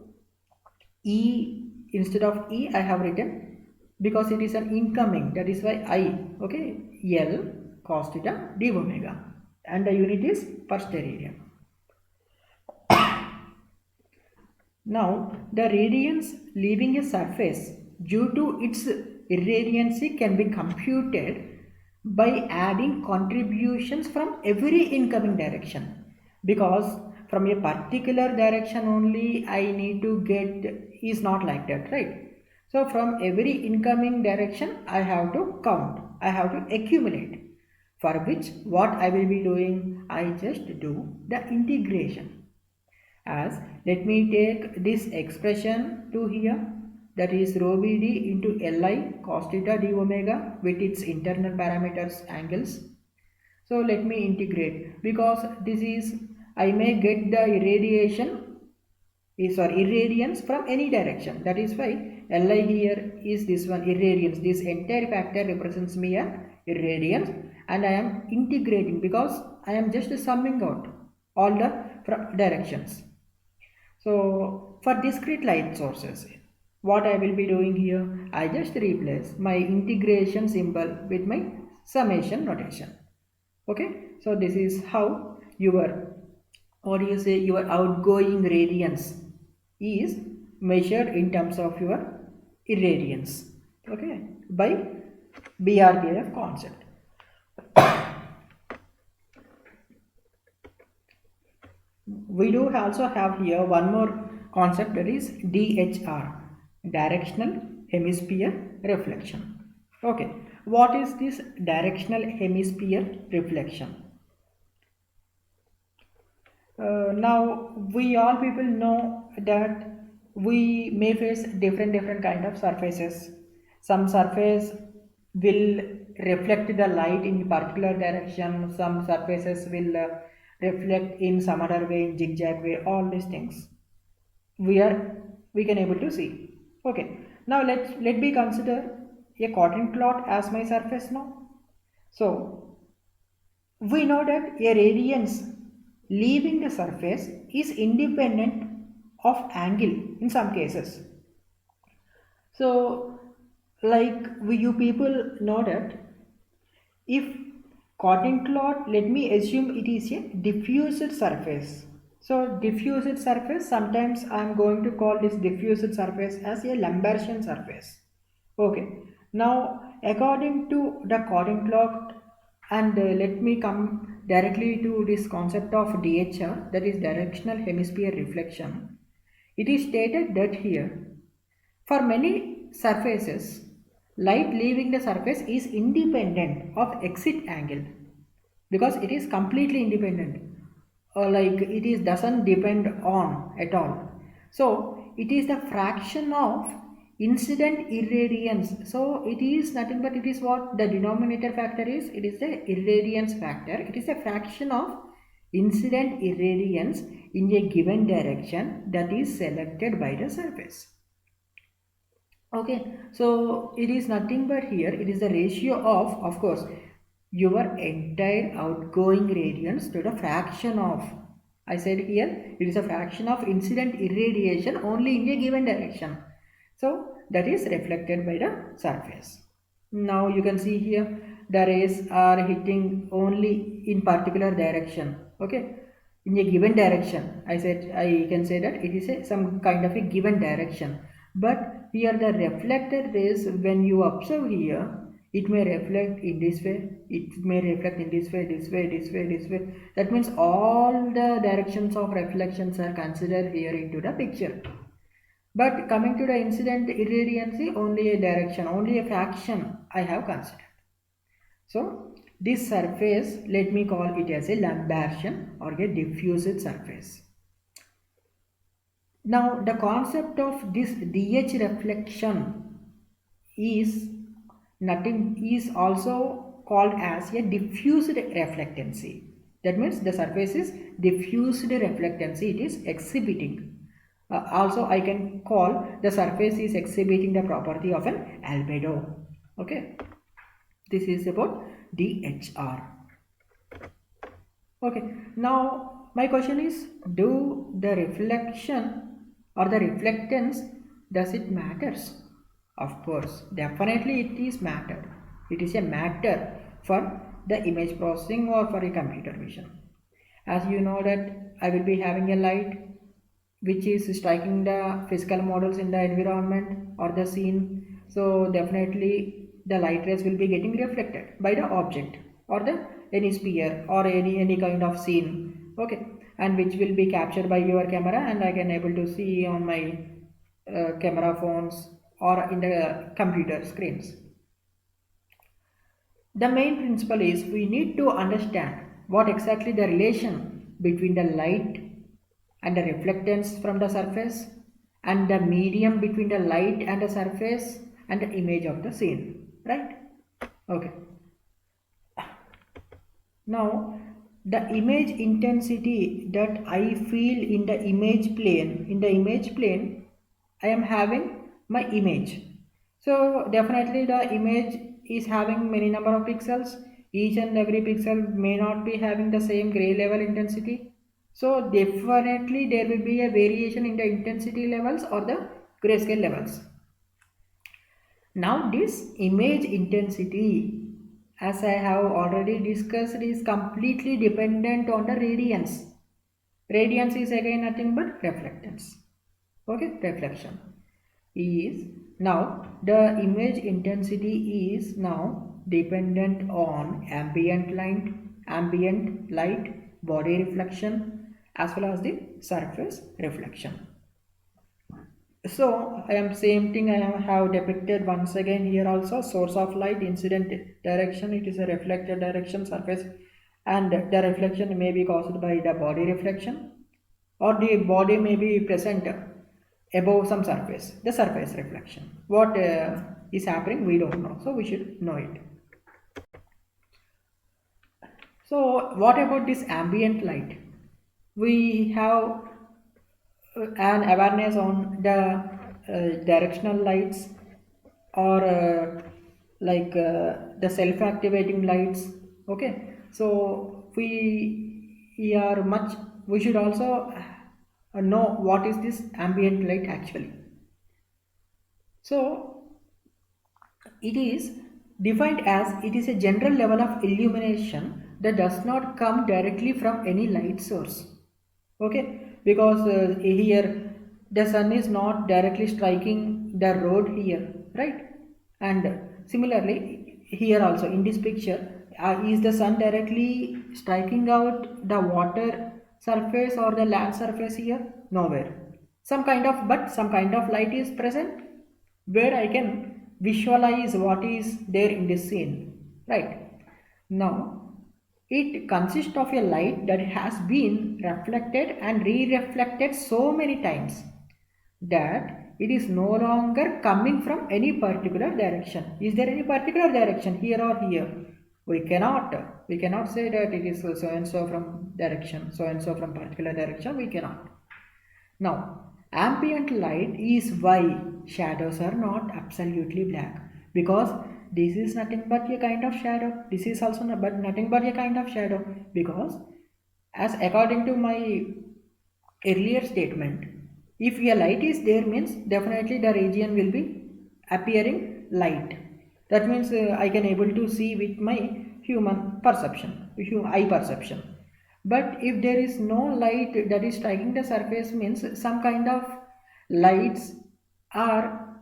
E, instead of E I have written, because it is an incoming, that is why I, okay, L cos theta d omega, and the unit is per steradian. Now the radiance leaving a surface due to its irradiancy can be computed by adding contributions from every incoming direction, because from a particular direction only I need to get is not like that, right? So from every incoming direction I have to count, I have to accumulate, for which what I will be doing, I just do the integration. As let me take this expression to here, that is rho Bd into Li cos theta d omega with its internal parameters angles. So let me integrate, because this is, I may get the irradiance from any direction. That is why Li here is this one, irradiance. This entire factor represents me a irradiance, and I am integrating because I am just summing out all the directions. So for discrete light sources, what I will be doing here, I just replace my integration symbol with my summation notation. Okay, so this is how your, what do you say, your outgoing radiance is measured in terms of your irradiance, okay, by BRDF concept. We do also have here one more concept, that is DHR, directional hemisphere reflection. Okay, what is this directional hemisphere reflection? Now we all people know that we may face different kind of surfaces. Some surface will reflect the light in particular direction, some surfaces will reflect in some other way, in zigzag way. All these things we can able to see. Okay, now let me consider a cotton cloth as my surface now. So we know that a radiance leaving the surface is independent of angle in some cases. So like you people know that if cotton cloth, let me assume it is a diffused surface. So diffused surface, sometimes I am going to call this diffused surface as a Lombardian surface. Okay, now according to the cotton cloth, and let me come directly to this concept of DHR, that is directional hemisphere reflection. It is stated that here, for many surfaces, light leaving the surface is independent of exit angle, because it is completely independent, or like it is doesn't depend on at all. So it is the fraction of incident irradiance. So it is nothing but it is what the denominator factor is. It is the irradiance factor. It is a fraction of incident irradiance in a given direction that is selected by the surface. Okay, so it is nothing but here it is the ratio of course, your entire outgoing radiance to the fraction of, I said here it is a fraction of incident irradiation only in a given direction. So that is reflected by the surface. Now you can see here the rays are hitting only in particular direction. Okay, in a given direction. I said I can say that it is some kind of a given direction. But here the reflected rays, when you observe here, it may reflect in this way, it may reflect in this way, this way, this way, this way. That means all the directions of reflections are considered here into the picture. But coming to the incident irradiancy, only a direction, only a fraction I have considered. So this surface, let me call it as a Lambertian or a diffused surface. Now the concept of this DH reflection is nothing, is also called as a diffused reflectancy. That means the surface is diffused reflectancy, it is exhibiting. Also I can call the surface is exhibiting the property of an albedo. Okay, this is about DHR. Okay, now my question is, do the reflection or the reflectance, does it matters? Of course, definitely it is matter. It is a matter for the image processing or for a computer vision. As you know that I will be having a light which is striking the physical models in the environment or the scene. So definitely the light rays will be getting reflected by the object or the any sphere or any kind of scene. Okay, and which will be captured by your camera, and I can able to see on my camera phones or in the computer screens. The main principle is we need to understand what exactly the relation between the light and the reflectance from the surface and the medium between the light and the surface and the image of the scene, right? Okay. Now the image intensity that I feel in the image plane, I am having my image. So definitely the image is having many number of pixels. Each and every pixel may not be having the same gray level intensity. So definitely there will be a variation in the intensity levels or the grayscale levels. Now this image intensity, as I have already discussed, is completely dependent on the radiance. Radiance is again nothing but reflectance. Okay, reflection is now the image intensity is now dependent on ambient light, body reflection, as well as the surface reflection. So I am same thing I have depicted once again here also. Source of light, incident direction, it is a reflected direction, surface, and the reflection may be caused by the body reflection, or the body may be present above some surface, the surface reflection. What is happening we don't know, so we should know it. So what about this ambient light? We have an awareness on the directional lights or the self-activating lights. Okay, so we are much, we should also know what is this ambient light actually. So it is defined as it is a general level of illumination that does not come directly from any light source. Okay, because here the sun is not directly striking the road here, right? And similarly here also in this picture, is the sun directly striking out the water surface or the land surface here? Nowhere. Some kind of, but some kind of light is present where I can visualize what is there in this scene, right? Now it consists of a light that has been reflected and re-reflected so many times that it is no longer coming from any particular direction. Is there any particular direction here or here? We cannot say that it is so and so from direction, so and so from particular direction. We cannot. Now Ambient light is why shadows are not absolutely black, because this is nothing but a kind of shadow. This is also not, but nothing but a kind of shadow, because as according to my earlier statement, if a light is there means definitely the region will be appearing light. That means I can able to see with my human perception, eye perception. But if there is no light that is striking the surface means some kind of lights are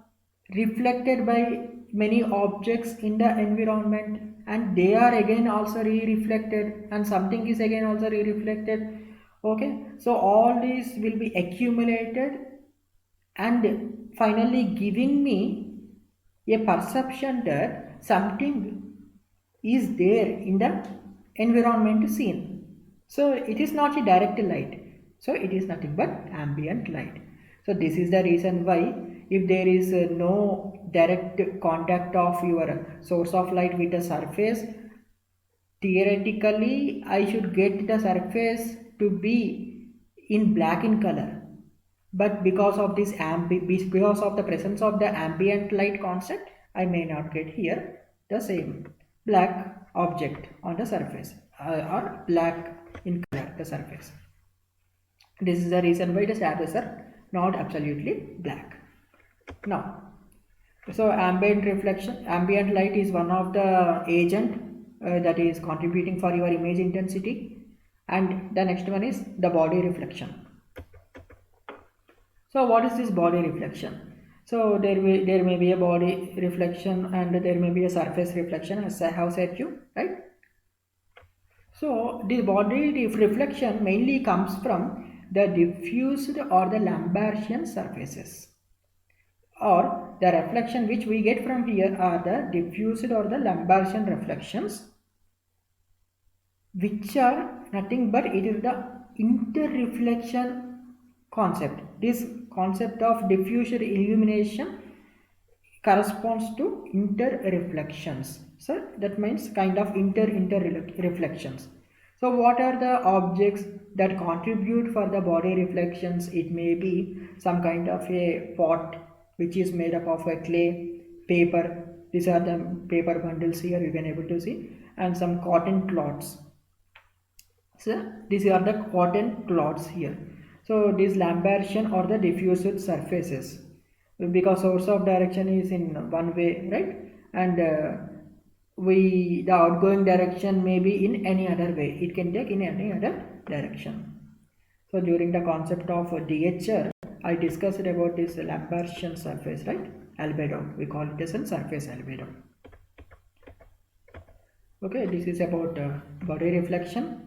reflected by many objects in the environment, and they are again also re-reflected, and something is again also re-reflected. Okay, so all these will be accumulated and finally giving me a perception that something is there in the environment scene. So it is not a direct light, so it is nothing but ambient light. So this is the reason why if there is no direct contact of your source of light with the surface, theoretically I should get the surface to be in black in color. But because of this because of the presence of the ambient light concept, I may not get here the same black object on the surface, or black in color the surface. This is the reason why the shadows are not absolutely black. Now, so ambient light is one of the agent that is contributing for your image intensity. And the next one is the body reflection. So what is this body reflection? So there may be a body reflection and there may be a surface reflection, as I have said you, right? So the body reflection mainly comes from the diffused or the Lambertian surfaces, or the reflection which we get from here are the diffused or the Lambertian reflections, which are nothing but it is the interreflection concept. This concept of diffusion illumination corresponds to interreflections. So that means kind of interreflections. So what are the objects that contribute for the body reflections? It may be some kind of a pot which is made up of a clay, paper. These are the paper bundles here you can able to see, and some cotton cloths. So these are the cotton cloths here. So these Lambertian or the diffused surfaces, because source of direction is in one way, right? And the outgoing direction may be in any other way. It can take in any other direction. So during the concept of DHR, I discussed about this Lambertian surface, right? Albedo. We call it as a surface albedo. Okay, this is about body reflection,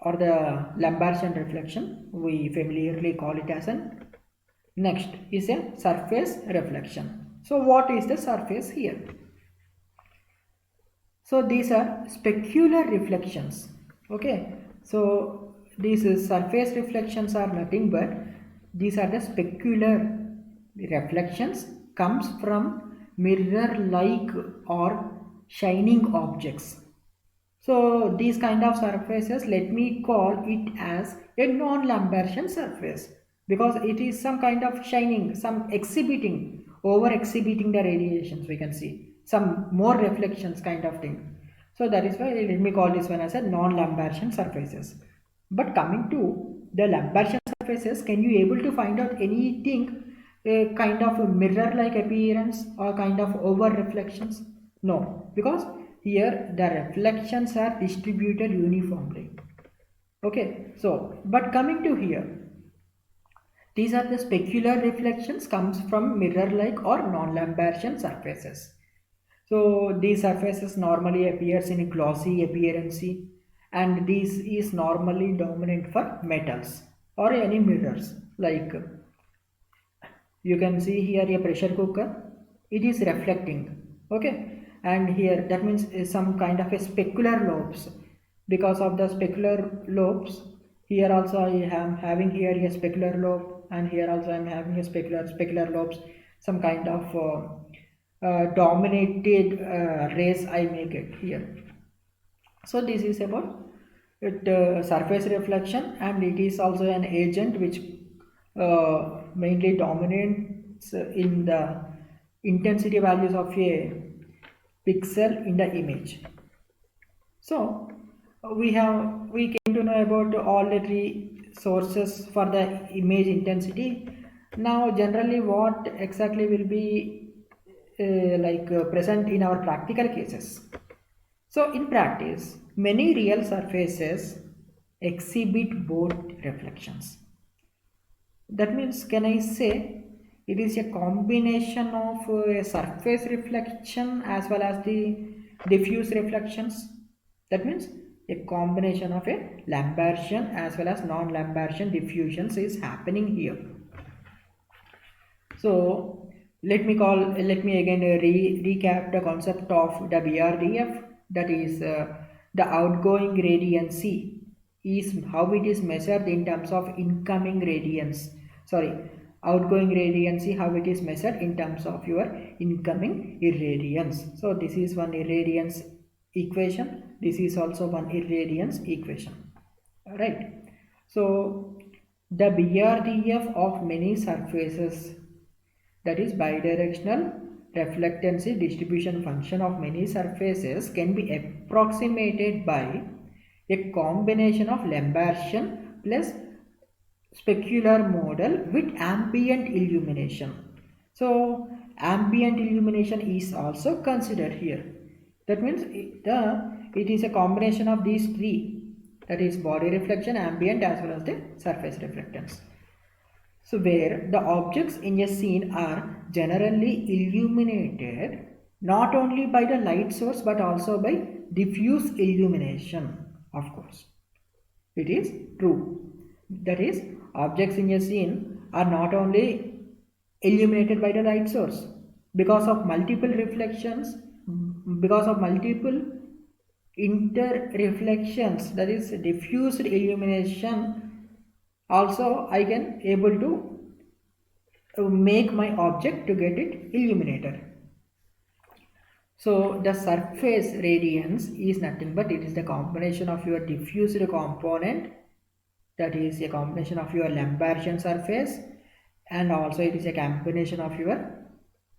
or the Lambertian reflection. We familiarly call it as an. Next is a surface reflection. So what is the surface here? So these are specular reflections. Okay, so these surface reflections are nothing but these are the specular reflections comes from mirror like or shining objects. So these kind of surfaces, let me call it as a non-Lambertian surface, because it is some kind of shining, some exhibiting, over exhibiting the radiations, we can see some more reflections kind of thing. So that is why let me call this one as a non-Lambertian surfaces. But coming to the Lambertian surfaces, can you able to find out anything a kind of a mirror like appearance or kind of over reflections? No, because here the reflections are distributed uniformly. Okay, so but coming to here, these are the specular reflections comes from mirror like or non-Lambertian surfaces. So these surfaces normally appears in a glossy appearance, and this is normally dominant for metals or any mirrors. Like you can see here a pressure cooker, it is reflecting. Okay, and here that means some kind of a specular lobes. Because of the specular lobes, here also I am having here a specular lobe, and here also I am having a specular lobes, some kind of dominated rays I may get here. So this is about it, surface reflection, and it is also an agent which mainly dominates in the intensity values of a pixel in the image. So we came to know about all the three sources for the image intensity. Now generally what exactly will be present in our practical cases. So in practice, many real surfaces exhibit both reflections. That means, can I say it is a combination of a surface reflection as well as the diffuse reflections? That means a combination of a Lambertian as well as non-Lambertian diffusions is happening here. So let me again recap the concept of the BRDF. That is the outgoing radiancy is how it is measured in terms of incoming radiance. Sorry, outgoing radiancy, how it is measured in terms of your incoming irradiance. So this is one irradiance equation. This is also one irradiance equation. Right. So the BRDF of many surfaces, that is bidirectional reflectancy distribution function of many surfaces, can be approximated by a combination of Lambertian plus specular model with ambient illumination. So ambient illumination is also considered here. That means it is a combination of these three, that is body reflection, ambient as well as the surface reflectance. So where the objects in a scene are generally illuminated not only by the light source but also by diffuse illumination, of course. It is true. That is, objects in a scene are not only illuminated by the light source because of multiple reflections, because of multiple inter-reflections, that is diffused illumination. Also, I can able to make my object to get it illuminated. So the surface radiance is nothing but it is the combination of your diffused component, that is a combination of your Lambertian surface, and also it is a combination of your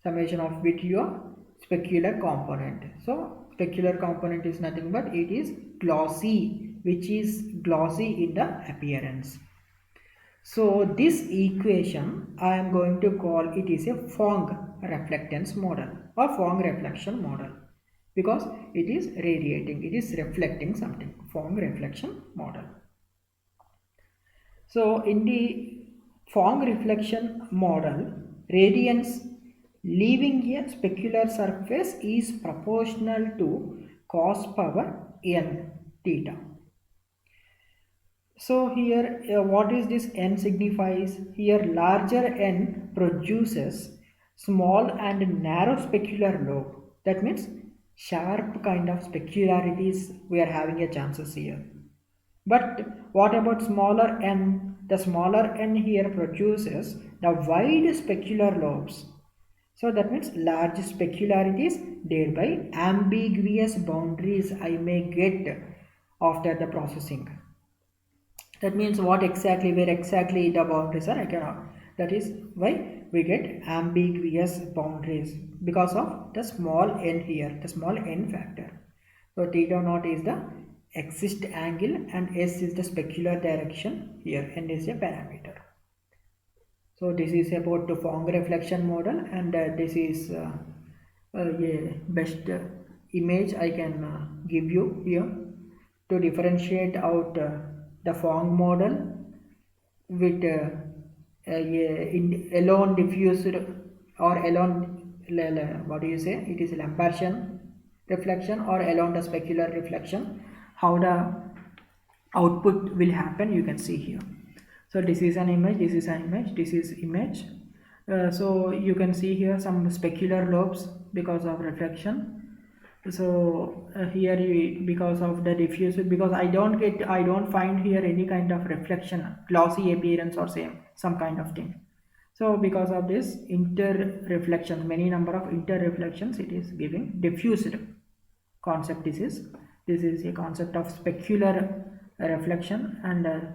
summation of with your specular component. So specular component is nothing but it is glossy, which is glossy in the appearance. So this equation I am going to call it is a Phong reflectance model or Phong reflection model, because it is radiating, it is reflecting something. Phong reflection model. So in the Phong reflection model, radiance leaving a specular surface is proportional to cos power n theta. So here what is this n signifies? Here larger n produces small and narrow specular lobe. That means sharp kind of specularities we are having a chances here. But what about smaller n? The smaller n here produces the wide specular lobes. So that means large specularities, thereby ambiguous boundaries I may get after the processing. That means what exactly, where exactly the boundaries are, I cannot. That is why we get ambiguous boundaries because of the small n here, the small n factor. So theta naught is the exist angle and s is the specular direction here, and is a parameter. So this is about the Phong reflection model, and this is a best image I can give you here to differentiate out the Phong model with alone diffused or alone, what do you say, it is Lambertian reflection or alone the specular reflection. How the output will happen, you can see here. So this is an image, this is an image, this is image. So you can see here some specular lobes because of reflection. So here because of the diffuse, because I don't find here any kind of reflection, glossy appearance or some kind of thing. So because of this inter reflections, many number of inter reflections, it is giving diffused concept. This is a concept of specular reflection, and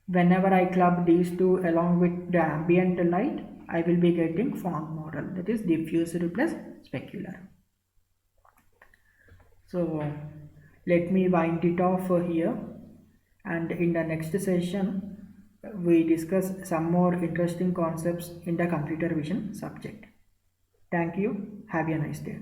Whenever I club these two along with the ambient light, I will be getting fog model, that is diffused plus specular. So let me wind it off here, and in the next session we discuss some more interesting concepts in the computer vision subject. Thank you. Have a nice day.